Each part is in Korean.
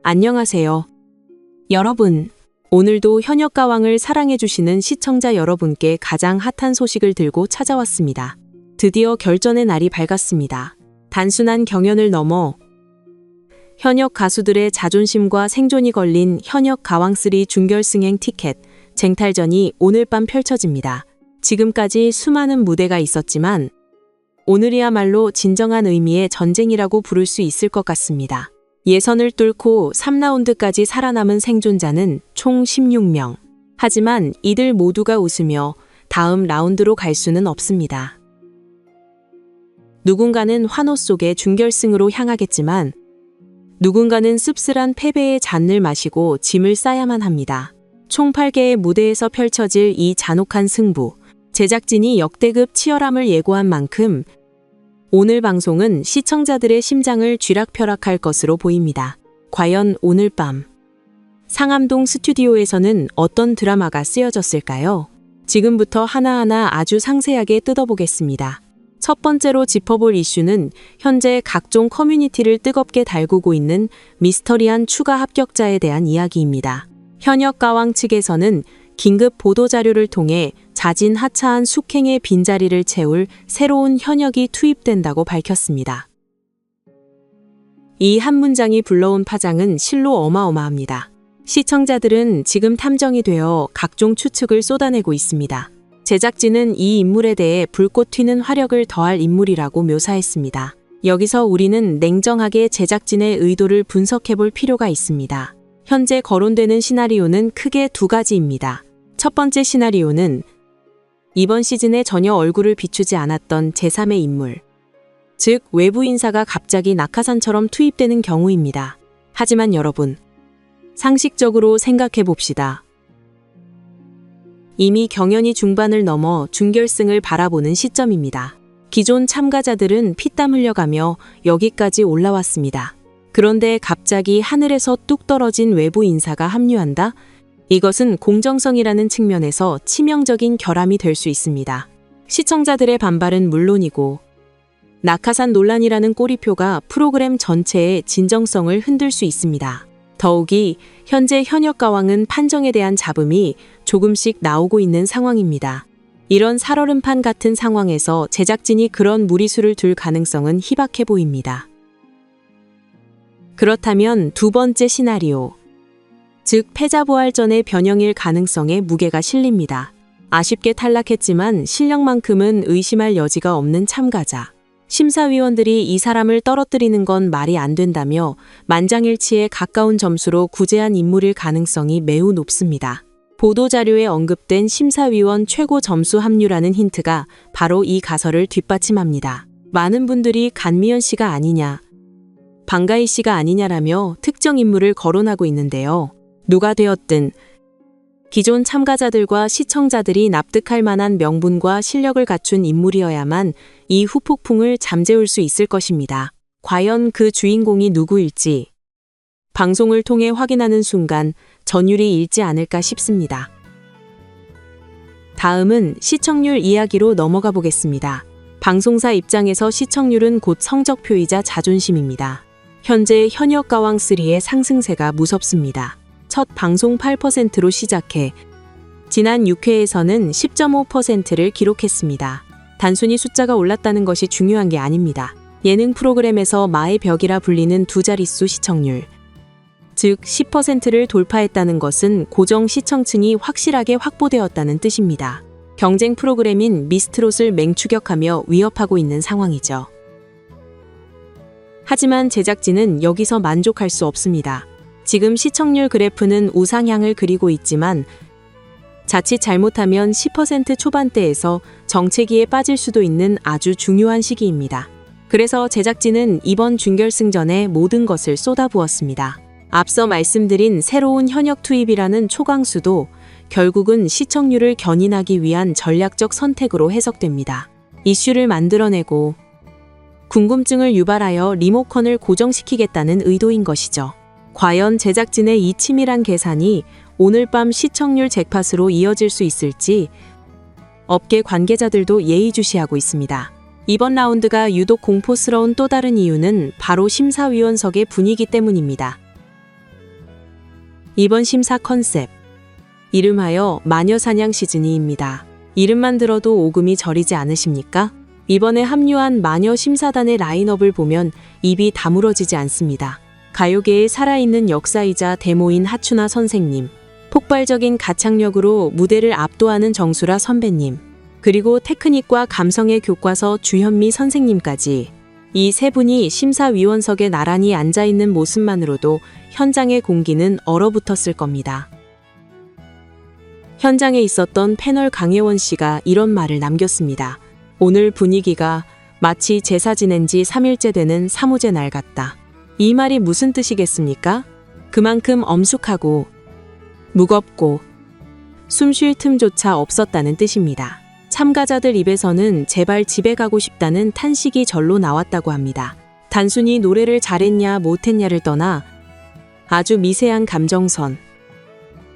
안녕하세요. 여러분, 오늘도 현역가왕을 사랑해주시는 시청자 여러분께 가장 핫한 소식을 들고 찾아왔습니다. 드디어 결전의 날이 밝았습니다. 단순한 경연을 넘어 현역 가수들의 자존심과 생존이 걸린 현역 가왕3 준결승행 티켓 쟁탈전이 오늘 밤 펼쳐집니다. 지금까지 수많은 무대가 있었지만 오늘이야말로 진정한 의미의 전쟁이라고 부를 수 있을 것 같습니다. 예선을 뚫고 3라운드까지 살아남은 생존자는 총 16명. 하지만 이들 모두가 웃으며 다음 라운드로 갈 수는 없습니다. 누군가는 환호 속에 준결승으로 향하겠지만 누군가는 씁쓸한 패배의 잔을 마시고 짐을 싸야만 합니다. 총 8개의 무대에서 펼쳐질 이 잔혹한 승부. 제작진이 역대급 치열함을 예고한 만큼 오늘 방송은 시청자들의 심장을 쥐락펴락할 것으로 보입니다. 과연 오늘 밤 상암동 스튜디오에서는 어떤 드라마가 쓰여졌을까요? 지금부터 하나하나 아주 상세하게 뜯어보겠습니다. 첫 번째로 짚어볼 이슈는 현재 각종 커뮤니티를 뜨겁게 달구고 있는 미스터리한 추가 합격자에 대한 이야기입니다. 현역 가왕 측에서는 긴급 보도자료를 통해 자진 하차한 숙행의 빈자리를 채울 새로운 현역이 투입된다고 밝혔습니다. 이 한 문장이 불러온 파장은 실로 어마어마합니다. 시청자들은 지금 탐정이 되어 각종 추측을 쏟아내고 있습니다. 제작진은 이 인물에 대해 불꽃 튀는 화력을 더할 인물이라고 묘사했습니다. 여기서 우리는 냉정하게 제작진의 의도를 분석해볼 필요가 있습니다. 현재 거론되는 시나리오는 크게 두 가지입니다. 첫 번째 시나리오는 이번 시즌에 전혀 얼굴을 비추지 않았던 제3의 인물, 즉 외부 인사가 갑자기 낙하산처럼 투입되는 경우입니다. 하지만 여러분, 상식적으로 생각해 봅시다. 이미 경연이 중반을 넘어 준결승을 바라보는 시점입니다. 기존 참가자들은 피땀 흘려가며 여기까지 올라왔습니다. 그런데 갑자기 하늘에서 뚝 떨어진 외부 인사가 합류한다? 이것은 공정성이라는 측면에서 치명적인 결함이 될 수 있습니다. 시청자들의 반발은 물론이고 낙하산 논란이라는 꼬리표가 프로그램 전체의 진정성을 흔들 수 있습니다. 더욱이 현재 현역 가왕은 판정에 대한 잡음이 조금씩 나오고 있는 상황입니다. 이런 살얼음판 같은 상황에서 제작진이 그런 무리수를 둘 가능성은 희박해 보입니다. 그렇다면 두 번째 시나리오, 즉 패자부활전의 변형일 가능성에 무게가 실립니다. 아쉽게 탈락했지만 실력만큼은 의심할 여지가 없는 참가자. 심사위원들이 이 사람을 떨어뜨리는 건 말이 안 된다며 만장일치에 가까운 점수로 구제한 인물일 가능성이 매우 높습니다. 보도자료에 언급된 심사위원 최고 점수 합류라는 힌트가 바로 이 가설을 뒷받침합니다. 많은 분들이 간미연 씨가 아니냐, 방가희 씨가 아니냐라며 특정 인물을 거론하고 있는데요. 누가 되었든 기존 참가자들과 시청자들이 납득할 만한 명분과 실력을 갖춘 인물이어야만 이 후폭풍을 잠재울 수 있을 것입니다. 과연 그 주인공이 누구일지 방송을 통해 확인하는 순간 전율이 일지 않을까 싶습니다. 다음은 시청률 이야기로 넘어가 보겠습니다. 방송사 입장에서 시청률은 곧 성적표이자 자존심입니다. 현재 현역 가왕 3의 상승세가 무섭습니다. 첫 방송 8%로 시작해 지난 6회에서는 10.5%를 기록했습니다. 단순히 숫자가 올랐다는 것이 중요한 게 아닙니다. 예능 프로그램에서 마의 벽이라 불리는 두 자릿수 시청률, 즉 10%를 돌파했다는 것은 고정 시청층이 확실하게 확보되었다는 뜻입니다. 경쟁 프로그램인 미스트롯을 맹추격하며 위협하고 있는 상황이죠. 하지만 제작진은 여기서 만족할 수 없습니다. 지금 시청률 그래프는 우상향을 그리고 있지만 자칫 잘못하면 10% 초반대에서 정체기에 빠질 수도 있는 아주 중요한 시기입니다. 그래서 제작진은 이번 준결승전에 모든 것을 쏟아부었습니다. 앞서 말씀드린 새로운 현역 투입이라는 초강수도 결국은 시청률을 견인하기 위한 전략적 선택으로 해석됩니다. 이슈를 만들어내고 궁금증을 유발하여 리모컨을 고정시키겠다는 의도인 것이죠. 과연 제작진의 이 치밀한 계산이 오늘 밤 시청률 잭팟으로 이어질 수 있을지 업계 관계자들도 예의주시하고 있습니다. 이번 라운드가 유독 공포스러운 또 다른 이유는 바로 심사위원석의 분위기 때문입니다. 이번 심사 컨셉. 이름하여 마녀사냥 시즈니입니다. 이름만 들어도 오금이 저리지 않으십니까? 이번에 합류한 마녀 심사단의 라인업을 보면 입이 다물어지지 않습니다. 가요계의 살아있는 역사이자 데모인 하추나 선생님, 폭발적인 가창력으로 무대를 압도하는 정수라 선배님, 그리고 테크닉과 감성의 교과서 주현미 선생님까지 이 세 분이 심사위원석에 나란히 앉아있는 모습만으로도 현장의 공기는 얼어붙었을 겁니다. 현장에 있었던 패널 강혜원 씨가 이런 말을 남겼습니다. 오늘 분위기가 마치 제사 지낸 지 3일째 되는 사무제 날 같다. 이 말이 무슨 뜻이겠습니까? 그만큼 엄숙하고 무겁고 숨 쉴 틈조차 없었다는 뜻입니다. 참가자들 입에서는 제발 집에 가고 싶다는 탄식이 절로 나왔다고 합니다. 단순히 노래를 잘했냐 못했냐를 떠나 아주 미세한 감정선,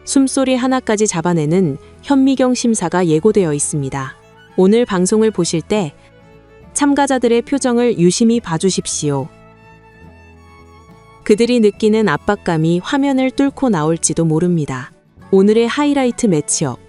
숨소리 하나까지 잡아내는 현미경 심사가 예고되어 있습니다. 오늘 방송을 보실 때 참가자들의 표정을 유심히 봐주십시오. 그들이 느끼는 압박감이 화면을 뚫고 나올지도 모릅니다. 오늘의 하이라이트 매치업.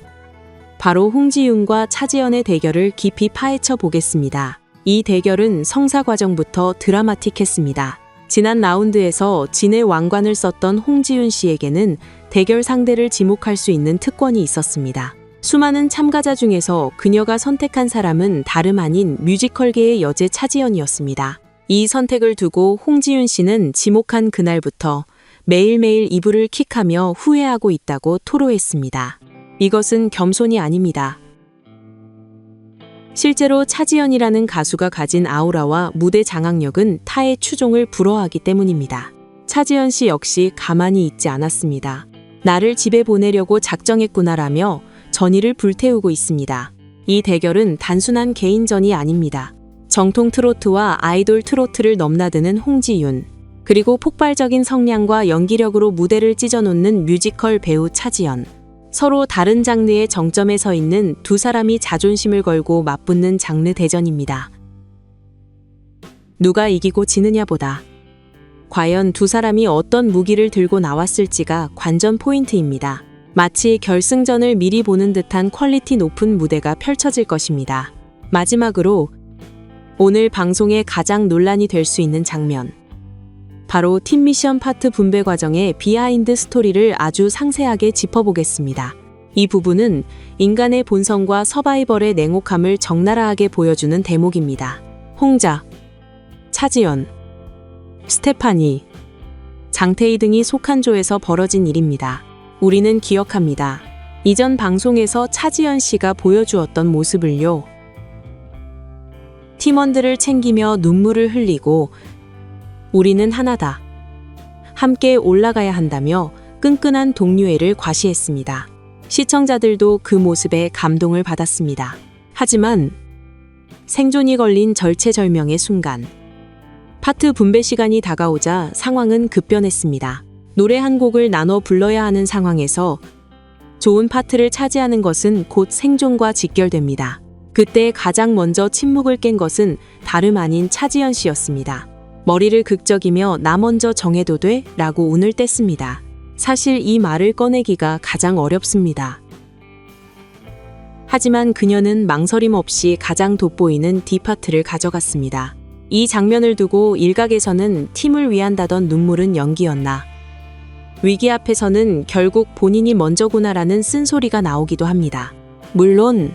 바로 홍지윤과 차지연의 대결을 깊이 파헤쳐 보겠습니다. 이 대결은 성사 과정부터 드라마틱했습니다. 지난 라운드에서 진의 왕관을 썼던 홍지윤 씨에게는 대결 상대를 지목할 수 있는 특권이 있었습니다. 수많은 참가자 중에서 그녀가 선택한 사람은 다름 아닌 뮤지컬계의 여제 차지연이었습니다. 이 선택을 두고 홍지윤 씨는 지목한 그날부터 매일매일 이불을 킥하며 후회하고 있다고 토로했습니다. 이것은 겸손이 아닙니다. 실제로 차지연이라는 가수가 가진 아우라와 무대 장악력은 타의 추종을 불허하기 때문입니다. 차지연 씨 역시 가만히 있지 않았습니다. 나를 집에 보내려고 작정했구나라며 전의를 불태우고 있습니다. 이 대결은 단순한 개인전이 아닙니다. 정통 트로트와 아이돌 트로트를 넘나드는 홍지윤, 그리고 폭발적인 성량과 연기력으로 무대를 찢어놓는 뮤지컬 배우 차지연, 서로 다른 장르의 정점에 서 있는 두 사람이 자존심을 걸고 맞붙는 장르 대전입니다. 누가 이기고 지느냐보다 과연 두 사람이 어떤 무기를 들고 나왔을지가 관전 포인트입니다. 마치 결승전을 미리 보는 듯한 퀄리티 높은 무대가 펼쳐질 것입니다. 마지막으로 오늘 방송에 가장 논란이 될 수 있는 장면. 바로 팀 미션 파트 분배 과정의 비하인드 스토리를 아주 상세하게 짚어보겠습니다. 이 부분은 인간의 본성과 서바이벌의 냉혹함을 적나라하게 보여주는 대목입니다. 홍자, 차지연, 스테파니, 장태희 등이 속한 조에서 벌어진 일입니다. 우리는 기억합니다. 이전 방송에서 차지연 씨가 보여주었던 모습을요. 팀원들을 챙기며 눈물을 흘리고 우리는 하나다. 함께 올라가야 한다며 끈끈한 동료애를 과시했습니다. 시청자들도 그 모습에 감동을 받았습니다. 하지만 생존이 걸린 절체절명의 순간, 파트 분배 시간이 다가오자 상황은 급변했습니다. 노래 한 곡을 나눠 불러야 하는 상황에서 좋은 파트를 차지하는 것은 곧 생존과 직결됩니다. 그때 가장 먼저 침묵을 깬 것은 다름 아닌 차지연 씨였습니다. 머리를 극적이며 나 먼저 정해도 돼? 라고 운을 뗐습니다. 사실 이 말을 꺼내기가 가장 어렵습니다. 하지만 그녀는 망설임 없이 가장 돋보이는 D파트를 가져갔습니다. 이 장면을 두고 일각에서는 팀을 위한다던 눈물은 연기였나, 위기 앞에서는 결국 본인이 먼저구나라는 쓴소리가 나오기도 합니다. 물론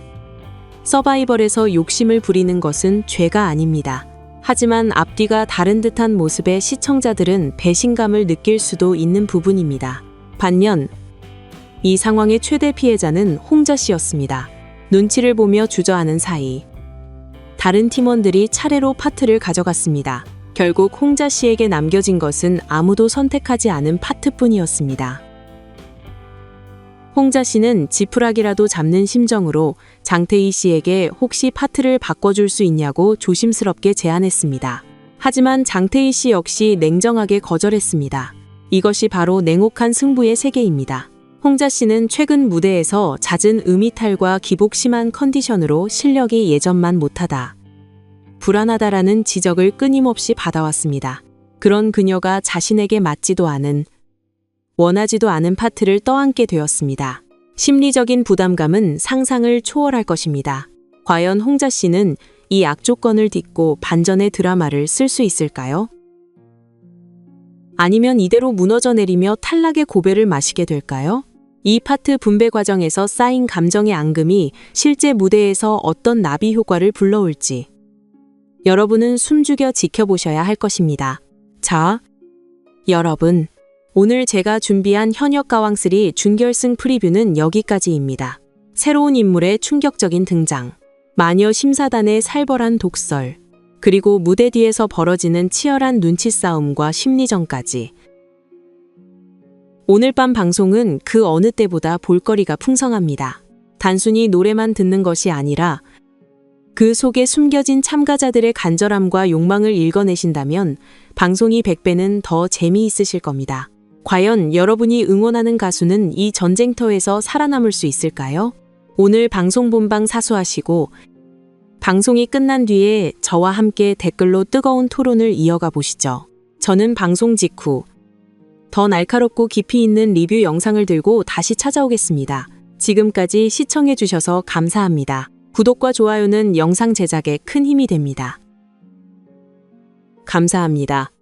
서바이벌에서 욕심을 부리는 것은 죄가 아닙니다. 하지만 앞뒤가 다른 듯한 모습에 시청자들은 배신감을 느낄 수도 있는 부분입니다. 반면 이 상황의 최대 피해자는 홍자 씨였습니다. 눈치를 보며 주저하는 사이 다른 팀원들이 차례로 파트를 가져갔습니다. 결국 홍자 씨에게 남겨진 것은 아무도 선택하지 않은 파트뿐이었습니다. 홍자 씨는 지푸라기라도 잡는 심정으로 장태희 씨에게 혹시 파트를 바꿔줄 수 있냐고 조심스럽게 제안했습니다. 하지만 장태희 씨 역시 냉정하게 거절했습니다. 이것이 바로 냉혹한 승부의 세계입니다. 홍자 씨는 최근 무대에서 잦은 음이탈과 기복 심한 컨디션으로 실력이 예전만 못하다, 불안하다라는 지적을 끊임없이 받아왔습니다. 그런 그녀가 자신에게 맞지도 않은 원하지도 않은 파트를 떠안게 되었습니다. 심리적인 부담감은 상상을 초월할 것입니다. 과연 홍자 씨는 이 악조건을 딛고 반전의 드라마를 쓸 수 있을까요? 아니면 이대로 무너져 내리며 탈락의 고배를 마시게 될까요? 이 파트 분배 과정에서 쌓인 감정의 앙금이 실제 무대에서 어떤 나비 효과를 불러올지 여러분은 숨죽여 지켜보셔야 할 것입니다. 자, 여러분, 오늘 제가 준비한 현역가왕3 준결승 프리뷰는 여기까지입니다. 새로운 인물의 충격적인 등장, 마녀 심사단의 살벌한 독설, 그리고 무대 뒤에서 벌어지는 치열한 눈치 싸움과 심리전까지. 오늘 밤 방송은 그 어느 때보다 볼거리가 풍성합니다. 단순히 노래만 듣는 것이 아니라 그 속에 숨겨진 참가자들의 간절함과 욕망을 읽어내신다면 방송이 100배는 더 재미있으실 겁니다. 과연 여러분이 응원하는 가수는 이 전쟁터에서 살아남을 수 있을까요? 오늘 방송 본방 사수하시고 방송이 끝난 뒤에 저와 함께 댓글로 뜨거운 토론을 이어가 보시죠. 저는 방송 직후 더 날카롭고 깊이 있는 리뷰 영상을 들고 다시 찾아오겠습니다. 지금까지 시청해주셔서 감사합니다. 구독과 좋아요는 영상 제작에 큰 힘이 됩니다. 감사합니다.